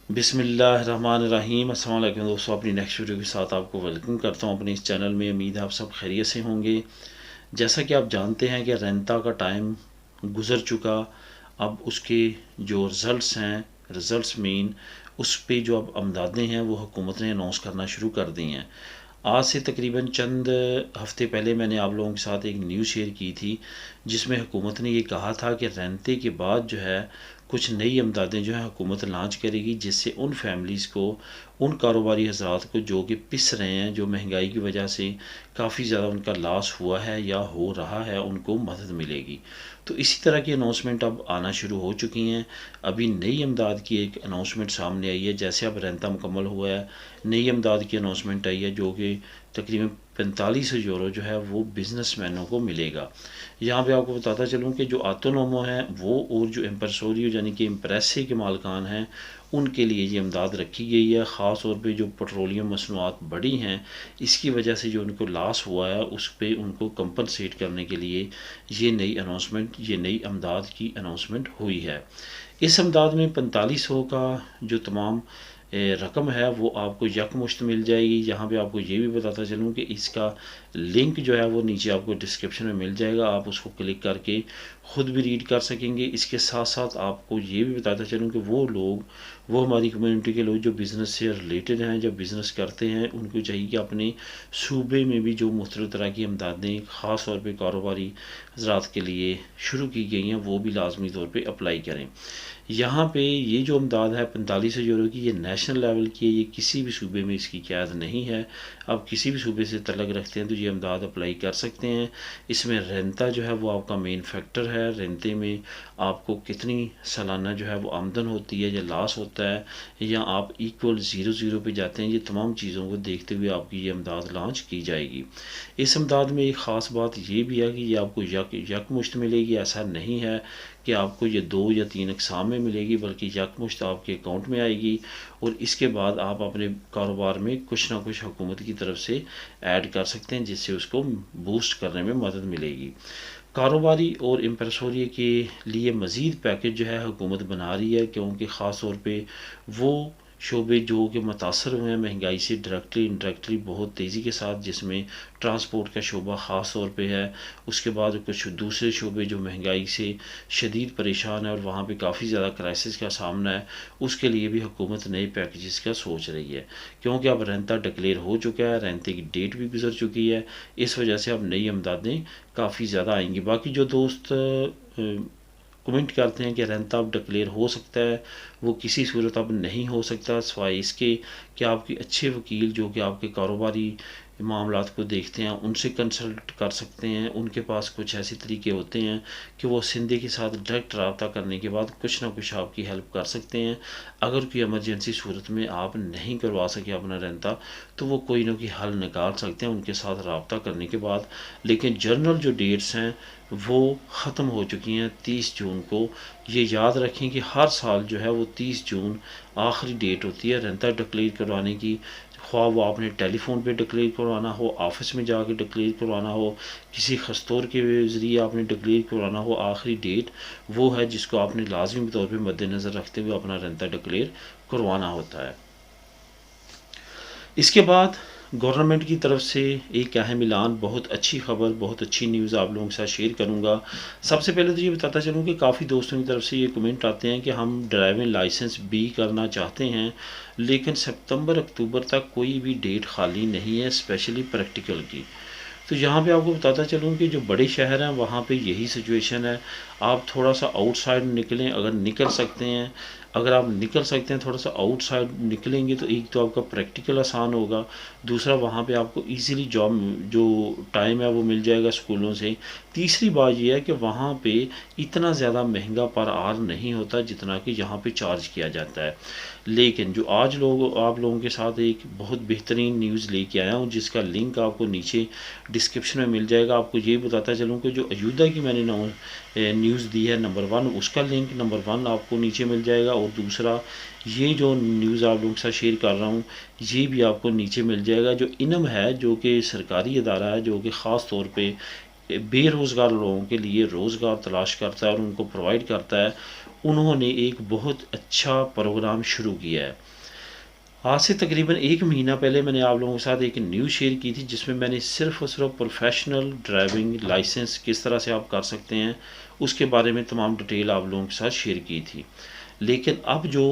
बिस्मिल्लाहिर्रहमानिर्रहीम। अस्सलाम वालेकुम दोस्तों, अपनी नेक्स्ट वीडियो के साथ आपको वेलकम करता हूँ अपने इस चैनल में। उम्मीद है आप सब खैरियत से होंगे। जैसा कि आप जानते हैं कि रेंता का टाइम गुज़र चुका। अब उसके जो रिज़ल्ट्स मीन उस पे जो अब अमदादें हैं वो हुकूमत ने अनाउंस करना शुरू कर दी हैं। आज से तकरीबन चंद हफ़्ते पहले मैंने आप लोगों के साथ एक न्यूज़ शेयर की थी जिसमें हुकूमत ने ये कहा था कि रेंते के बाद जो है कुछ नई इमदादें जो है हुकूमत लॉन्च करेगी, जिससे उन फैमिलीज़ को, उन कारोबारी हजरात को जो कि पिस रहे हैं, जो महंगाई की वजह से काफ़ी ज़्यादा उनका लॉस हुआ है या हो रहा है, उनको मदद मिलेगी। तो इसी तरह की अनाउंसमेंट अब आना शुरू हो चुकी हैं। अभी नई इमदाद की एक अनाउंसमेंट सामने आई है। जैसे अब रेंता मुकम्मल हुआ है, नई इमदाद की अनाउंसमेंट आई है जो कि तकरीबन 45 यूरो जो है वो बिजनेसमैनों को मिलेगा। यहाँ पे आपको बताता चलूँ कि जो आतोनोमो हैं वो और जो एम्प्रेसोरियो यानी कि इम्प्रेसे के मालकान हैं उनके लिए ये इमदाद रखी गई है। ख़ास तौर पे जो पेट्रोलियम मसनूआत बढ़ी हैं इसकी वजह से जो उनको लॉस हुआ है उस पर उनको कंपनसेट करने के लिए ये नई इमदाद की अनाउंसमेंट हुई है। इस इमदाद में 4500 का जो तमाम रकम है वो आपको यकमुश्त मिल जाएगी। यहाँ पे आपको ये भी बताता चलूँ कि इसका लिंक जो है वो नीचे आपको डिस्क्रिप्शन में मिल जाएगा, आप उसको क्लिक करके ख़ुद भी रीड कर सकेंगे। इसके साथ साथ आपको ये भी बताता चलूँ कि वो हमारी कम्युनिटी के लोग जो बिज़नेस से रिलेटेड हैं, जब बिज़नेस करते हैं, उनको चाहिए कि अपने सूबे में भी जो मुख्तलिफ़ तरह की इमदादें ख़ास तौर पर कारोबारी हजरात के लिए शुरू की गई हैं वो भी लाजमी तौर पर अप्लाई करें। यहाँ पे ये जो इमदाद है 45 यूरो की, ये नेशनल लेवल की है, ये किसी भी सूबे में इसकी कैद नहीं है। आप किसी भी सूबे से तलक रखते हैं तो ये इमदाद अप्लाई कर सकते हैं। इसमें रेंता जो है वो आपका मेन फैक्टर है। रेंते में आपको कितनी सालाना जो है वो आमदन होती है या लॉस होता है, या आप इक्वल 0-0 पे जाते हैं, ये तमाम चीज़ों को देखते हुए आपकी ये इमदाद लॉन्च की जाएगी। इस इमदाद में एक ख़ास बात ये भी है कि ये आपको यकमुश्त मिलेगी। ऐसा नहीं है कि आपको ये 2 या 3 अक़साम में मिलेगी, बल्कि यकमुश्त आपके अकाउंट में आएगी और इसके बाद आप अपने कारोबार में कुछ ना कुछ हुकूमत की तरफ से ऐड कर सकते हैं जिससे उसको बूस्ट करने में मदद मिलेगी। कारोबारी और इम्प्रेसोरिया के लिए मज़ीद पैकेज जो है हुकूमत बना रही है, क्योंकि ख़ास तौर पे वो शोबे जो कि मुतासर हुए हैं महंगाई से डायरेक्टली इंडायरेक्टली बहुत तेज़ी के साथ, जिसमें ट्रांसपोर्ट का शोबा ख़ास तौर पे है। उसके बाद कुछ दूसरे शोबे जो महंगाई से शदीद परेशान है और वहाँ पे काफ़ी ज़्यादा क्राइसिस का सामना है, उसके लिए भी हुकूमत नए पैकेजेस का सोच रही है। क्योंकि अब रेंता डिक्लेयर हो चुका है, रेंते की डेट भी गुजर चुकी है, इस वजह से अब नई इमदादें काफ़ी ज़्यादा आएंगी। बाकी जो दोस्त कमेंट करते हैं कि रेंता अब डिक्लेयर हो सकता है, वो किसी सूरत अब नहीं हो सकता, सिवाय इसके कि आपके अच्छे वकील जो कि आपके कारोबारी मामलात को देखते हैं उनसे कंसल्ट कर सकते हैं। उनके पास कुछ ऐसे तरीके होते हैं कि वो सिंधे के साथ डायरेक्ट रब्ता करने के बाद कुछ ना कुछ आपकी हेल्प कर सकते हैं। अगर कोई इमरजेंसी सूरत में आप नहीं करवा सके अपना रेंता तो वो कोई ना कोई हल निकाल सकते हैं उनके साथ रब्ता करने के बाद। लेकिन जनरल जो डेट्स हैं वो ख़त्म हो चुकी हैं 30 जून को। ये याद रखें कि हर साल जो है वो 30 जून आखिरी डेट होती है रेंता डिक्लेयर करवाने की। ख्वाह वो आपने टेलीफोन पे डिक्लेयर करवाना हो, ऑफिस में जाके डिक्लेयर करवाना हो, किसी खस्तौर के ज़रिए आपने डिक्लेयर करवाना हो, आखिरी डेट वो है जिसको आपने लाजमी तौर पे मद्देनज़र रखते हुए अपना रेंता डिक्लेयर करवाना होता है। इसके बाद गवर्नमेंट की तरफ से एक अहम ऐलान, बहुत अच्छी खबर, बहुत अच्छी न्यूज़ आप लोगों के साथ शेयर करूंगा। सबसे पहले तो ये बताता चलूँ कि काफ़ी दोस्तों की तरफ से ये कमेंट आते हैं कि हम ड्राइविंग लाइसेंस भी करना चाहते हैं, लेकिन सितंबर अक्टूबर तक कोई भी डेट खाली नहीं है, स्पेशली प्रैक्टिकल की। तो यहाँ पे आपको बताता चलूँ कि जो बड़े शहर हैं वहाँ पे यही सिचुएशन है। आप थोड़ा सा आउटसाइड निकलें, अगर निकल सकते हैं, अगर आप निकल सकते हैं थोड़ा सा आउटसाइड निकलेंगे तो एक तो आपका प्रैक्टिकल आसान होगा, दूसरा वहाँ पे आपको इजीली जॉब जो टाइम है वो मिल जाएगा स्कूलों से। तीसरी बात ये है कि वहाँ पे इतना ज़्यादा महंगा पर आवर नहीं होता जितना कि यहाँ पे चार्ज किया जाता है। लेकिन जो आज आप लोगों के साथ एक बहुत बेहतरीन न्यूज़ लेके आया हूँ जिसका लिंक आपको नीचे डिस्क्रिप्शन में मिल जाएगा। आपको ये बताता चलूँ कि जो अयोध्या की मैंने न्यूज़ दी है नंबर 1, उसका लिंक नंबर 1 आपको नीचे मिल जाएगा, और दूसरा ये जो न्यूज़ आप लोगों के साथ शेयर कर रहा हूँ ये भी आपको नीचे मिल जाएगा। जो इनम है जो कि सरकारी अदारा है जो कि ख़ास तौर पे बेरोज़गार लोगों के लिए रोज़गार तलाश करता है और उनको प्रोवाइड करता है, उन्होंने एक बहुत अच्छा प्रोग्राम शुरू किया है। आज से तकरीबन 1 महीना पहले मैंने आप लोगों के साथ एक न्यूज़ शेयर की थी, जिसमें मैंने सिर्फ़ और सिर्फ प्रोफेशनल ड्राइविंग लाइसेंस किस तरह से आप कर सकते हैं, उसके बारे में तमाम डिटेल आप लोगों के साथ शेयर की थी। लेकिन अब जो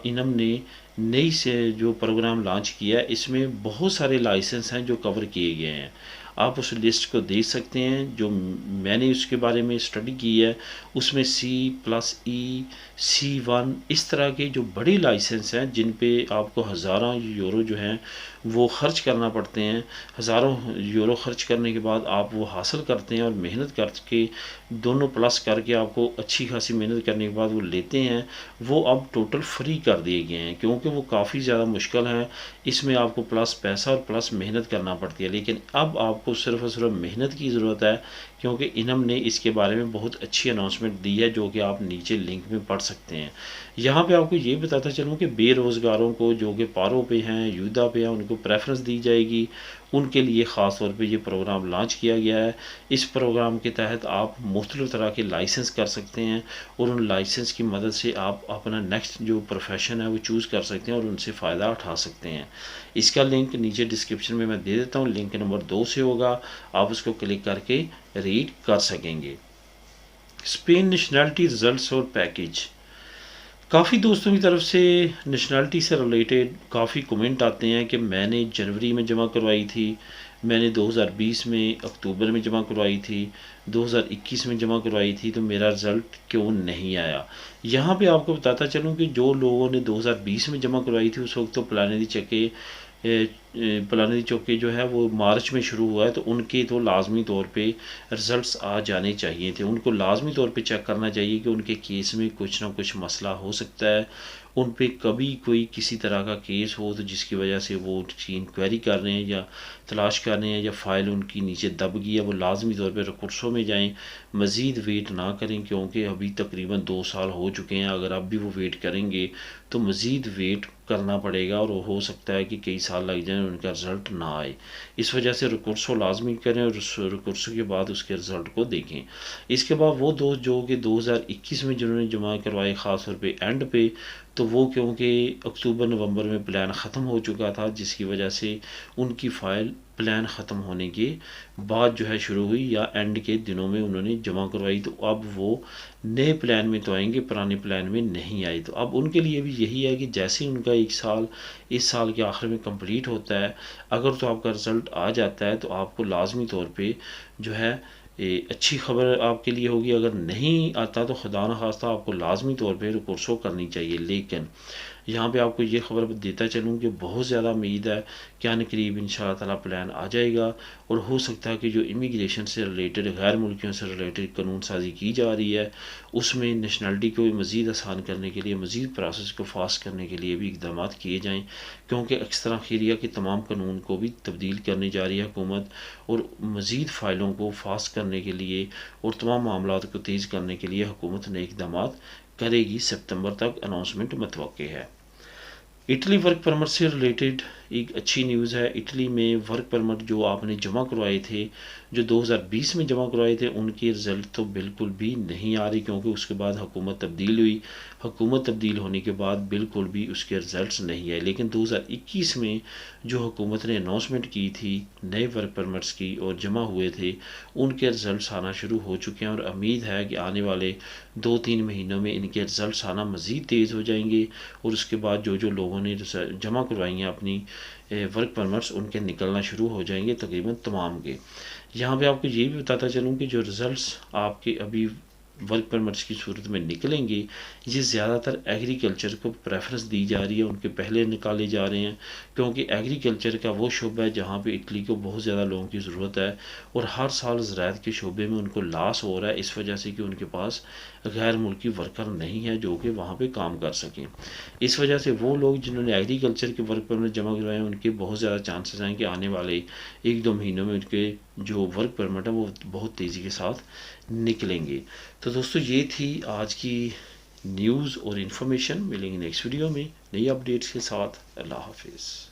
इनम ने नई से जो प्रोग्राम लॉन्च किया है, इसमें बहुत सारे लाइसेंस हैं जो कवर किए गए हैं। आप उस लिस्ट को देख सकते हैं, जो मैंने उसके बारे में स्टडी की है। उसमें C+E, C1 इस तरह के जो बड़े लाइसेंस हैं, जिन पे आपको हज़ारों यूरो जो हैं वो ख़र्च करना पड़ते हैं। हज़ारों यूरो ख़र्च करने के बाद आप वो हासिल करते हैं और मेहनत करके दोनों प्लस करके आपको अच्छी खासी मेहनत करने के बाद वो लेते हैं। वो अब टोटल फ्री कर दिए गए हैं, क्योंकि वो काफ़ी ज़्यादा मुश्किल है। इसमें आपको प्लस पैसा और प्लस मेहनत करना पड़ती है, लेकिन अब आपको सिर्फ़ और सिर्फ मेहनत की ज़रूरत है, क्योंकि इनम ने इसके बारे में बहुत अच्छी अनाउंसमेंट दी है, जो कि आप नीचे लिंक में पढ़ सकते हैं। यहाँ पे आपको ये बताता चलूँ कि बेरोज़गारों को, जो कि पारों पे हैं, युद्धा पे हैं, उनको प्रेफरेंस दी जाएगी। उनके लिए ख़ास तौर पे ये प्रोग्राम लॉन्च किया गया है। इस प्रोग्राम के तहत आप मुख्तलिफ़ तरह के लाइसेंस कर सकते हैं, और उन लाइसेंस की मदद से आप अपना नेक्स्ट जो प्रोफेशन है वो चूज़ कर सकते हैं और उनसे फ़ायदा उठा सकते हैं। इसका लिंक नीचे डिस्क्रिप्शन में मैं दे देता हूँ, लिंक नंबर 2 से होगा, आप उसको क्लिक करके रीड कर सकेंगे। स्पेन नेशनैलिटी रिज़ल्ट्स और पैकेज। काफ़ी दोस्तों की तरफ से नेशनैलिटी से रिलेटेड काफ़ी कमेंट आते हैं कि मैंने जनवरी में जमा करवाई थी, मैंने 2020 में अक्टूबर में जमा करवाई थी, 2021 में जमा करवाई थी, तो मेरा रिज़ल्ट क्यों नहीं आया। यहाँ पे आपको बताता चलूँ कि जो लोगों ने 2020 में जमा करवाई थी, उस वक्त तो प्लानिंग चेके प्लानिंग चौके जो है वो मार्च में शुरू हुआ है, तो उनके तो लाजमी तौर पे रिज़ल्ट्स आ जाने चाहिए थे। उनको लाजमी तौर पे चेक करना चाहिए कि उनके केस में कुछ ना कुछ मसला हो सकता है। उन पे कभी कोई किसी तरह का केस हो, तो जिसकी वजह से वो उसकी इंक्वायरी कर रहे हैं या तलाश कर रहे हैं, या फ़ाइल उनकी नीचे दब गई है, वो लाजमी तौर पे रिकोर्सों में जाएँ। मज़ीद वेट ना करें, क्योंकि अभी तकरीबन 2 साल हो चुके हैं। अगर अब भी वो वेट करेंगे तो मज़ीद वेट करना पड़ेगा, और हो सकता है कि कई साल लग जाएँ उनका रिज़ल्ट ना आए। इस वजह से रिकोर्सो लाजमी करें, और उस रिकोर्सो के बाद उसके रिज़ल्ट को देखें। इसके बाद वो दोस्त जो कि 2021 में जिन्होंने जमा करवाए, ख़ास तौर पे एंड पे, तो वो क्योंकि अक्टूबर नवंबर में प्लान ख़त्म हो चुका था, जिसकी वजह से उनकी फ़ाइल प्लान ख़त्म होने के बाद जो है शुरू हुई, या एंड के दिनों में उन्होंने जमा करवाई, तो अब वो नए प्लान में तो आएंगे, पुराने प्लान में नहीं आए। तो अब उनके लिए भी यही है कि जैसे ही उनका 1 साल इस साल के आखिर में कंप्लीट होता है, अगर तो आपका रिज़ल्ट आ जाता है, तो आपको लाजमी तौर पे जो है अच्छी खबर आपके लिए होगी। अगर नहीं आता तो खुदा न खास्ता आपको लाजमी तौर पे रिकोर्सो करनी चाहिए। लेकिन यहाँ पे आपको ये खबर देता चलूँ कि बहुत ज़्यादा उम्मीद है कि आनकरीब इंशाअल्लाह ताला प्लान आ जाएगा, और हो सकता है कि जो इमिग्रेशन से रिलेटेड, गैर मुल्कियों से रिलेटेड कानून साजी की जा रही है, उसमें नेशनैलिटी को मज़ीद आसान करने के लिए, मज़ीद प्रोसेस को फास्ट करने के लिए भी इक़दाम किए जाएँ, क्योंकि एक्स्ट्रा खीरिया के तमाम कानून को भी तब्दील करने जा रही है हुकूमत, और मज़ीद फ़ाइलों को फास्ट करने के लिए और तमाम मामलात को तेज़ करने के लिए हुकूमत ने इक़दाम करेगी। सितंबर तक अनाउंसमेंट मतवक्के है। इटली वर्क परमिट से रिलेटेड एक अच्छी न्यूज़ है। इटली में वर्क परमिट जो आपने जमा करवाए थे, जो 2020 में जमा करवाए थे, उनके रिज़ल्ट तो बिल्कुल भी नहीं आ रही, क्योंकि उसके बाद हुकूमत तब्दील हुई। हुकूमत तब्दील होने के बाद बिल्कुल भी उसके रिज़ल्ट्स नहीं आए। लेकिन 2021 में जो हुकूमत ने अनाउंसमेंट की थी नए वर्क परमिट्स की और जमा हुए थे, उनके रिज़ल्ट्स आना शुरू हो चुके हैं, और उम्मीद है कि आने वाले 2-3 महीनों में इनके रिज़ल्ट्स आना मज़ीद तेज़ हो जाएंगे, और उसके बाद जो जो लोगों ने जमा करवाई हैं अपनी वर्क परमिट्स, उनके निकलना शुरू हो जाएंगे तकरीबन तमाम के। यहाँ पे आपको ये भी बताता चलूँ कि जो रिज़ल्ट्स आपके अभी वर्क परमिट्स की सूरत में निकलेंगे, ये ज़्यादातर एग्रीकल्चर को प्रेफरेंस दी जा रही है, उनके पहले निकाले जा रहे हैं, क्योंकि एग्रीकल्चर का वो शोबा है जहाँ पे इटली को बहुत ज़्यादा लोगों की ज़रूरत है, और हर साल ज़राअत के शोबे में उनको लॉस हो रहा है, इस वजह से कि उनके पास गैर मुल्की वर्कर नहीं है जो कि वहाँ पे काम कर सकें। इस वजह से वो लोग जिन्होंने एग्रीकल्चर के वर्क परमिट जमा करवाए हैं, उनके बहुत ज़्यादा चांसेस हैं कि आने वाले 1-2 महीनों में उनके जो वर्क परमिट है वो बहुत तेज़ी के साथ निकलेंगे। तो दोस्तों, ये थी आज की न्यूज़ और इन्फॉर्मेशन। मिलेंगे नेक्स्ट वीडियो में नई अपडेट्स के साथ। अल्लाह हाफिज़।